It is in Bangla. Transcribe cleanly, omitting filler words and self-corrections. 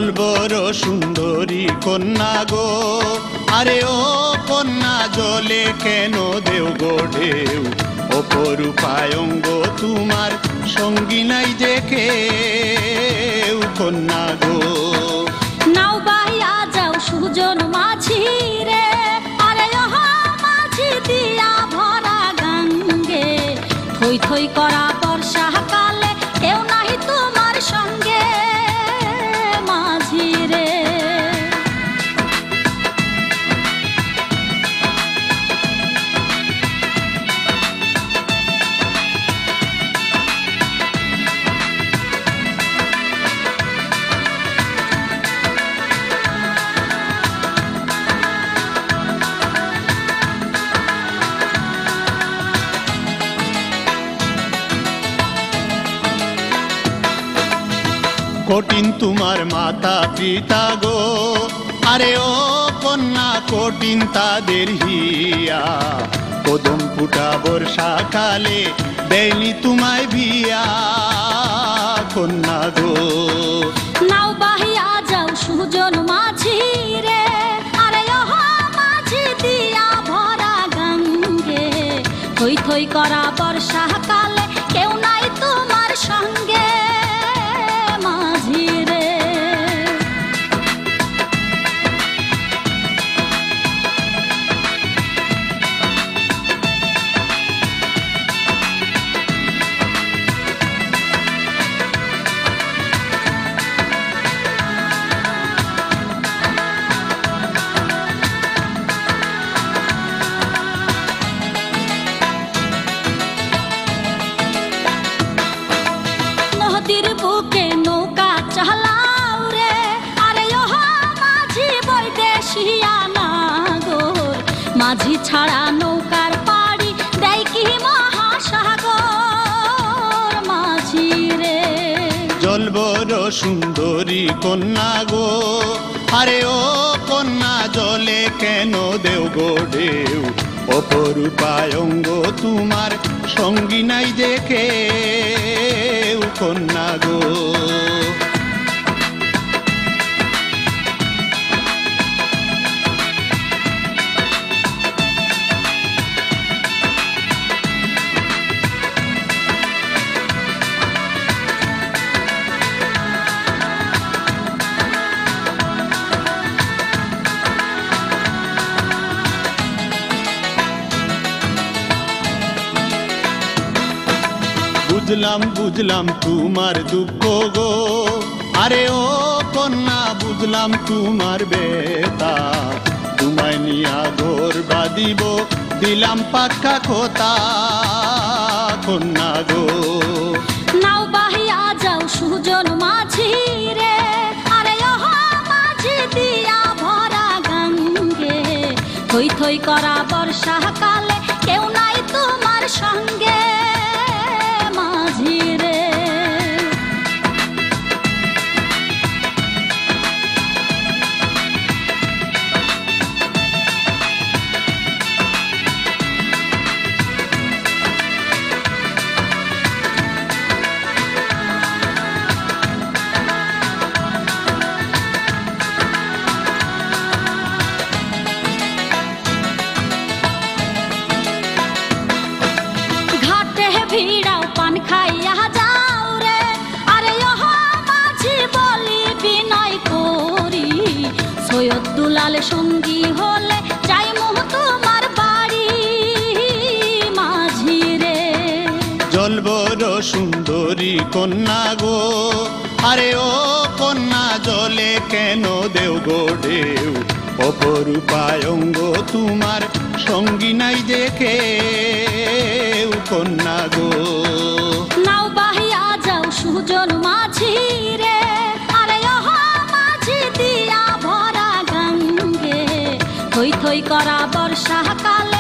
জলবর সুন্দরী কন্যা গো, আরে ও কন্যা জলে কেন দেও গো ঢেউ, অপরূপায়ঙ্গ তোমার সঙ্গী নাই দেখে কন্যা গো। নাও বাহিয়া যাও সুজন মাঝি রে, আরে ও মাঝি দিয়া ভরা গঙ্গে, থই থই করা বর্ষা কালে কেউ নাহি তোমার সঙ্গে মাঝি রে। কঠিন তোমার মাতা পিতা গো, আরে ও কন্যা কঠিন তাদের হিয়া, কদম ফুটা বর্ষাকালে দেয়নি তোমায় ভিয়া কন্যা গো। নাও বাহিয়া যাও সুজন মাঝি রে, আরে ও মাঝি দিয়া ভরা গঙ্গে, থই থই করা বর্ষা কালে কেউ নাই তোমার সঙ্গে মাঝি রে। নদীর বুকে নৌকা চালাও রে, আরে ও মাঝি বৈদেশিয়া নাগর, মাঝি ছাড়া নৌকার পাড়ি দেয় কি মহাসাগর মাঝি রে। জলবর সুন্দরী কন্যা গো, আরে ও কন্যা জলে কেন দেও গো ঢেউ, অপরূপায়ঙ্গ তোমার সঙ্গী নাই দেখে কন্যা গো। বুঝলাম বুঝলাম তোমার দুঃখ গো, আরে ও কন্যা বুঝলাম তোমার বেতা, তোমায় নিয়া ঘর বাঁধিব দিলাম পাক্কা কথা কন্যা গো। নাও বাহিয়া যাও সুজন মাঝি রে, আরে ও মাঝি দিয়া ভরা গঙ্গে, থই থই করা বর্ষা কালে কেউ নাই তোমার সঙ্গে মাঝি রে। ভিড়াও পান খাইয়া যাও রে, আরে ও মাঝি বলি বিনয় করি, সৈয়দ দুলাল সঙ্গী হলে যাই মোহ তোমার বাড়ি মাঝি রে। জলবর সুন্দরী কন্যা গো, আরে ও কন্যা জলে কেন দেও গো ঢেউ, অপরূপায়ঙ্গ তোমার সঙ্গী নাই দেখে কন্যা গো। নাও বাহিয়া যাও সুজন মাঝি রে, আরে ও মাঝি দিয়া ভরা গঙ্গে, থই থই করা বর্ষা কালে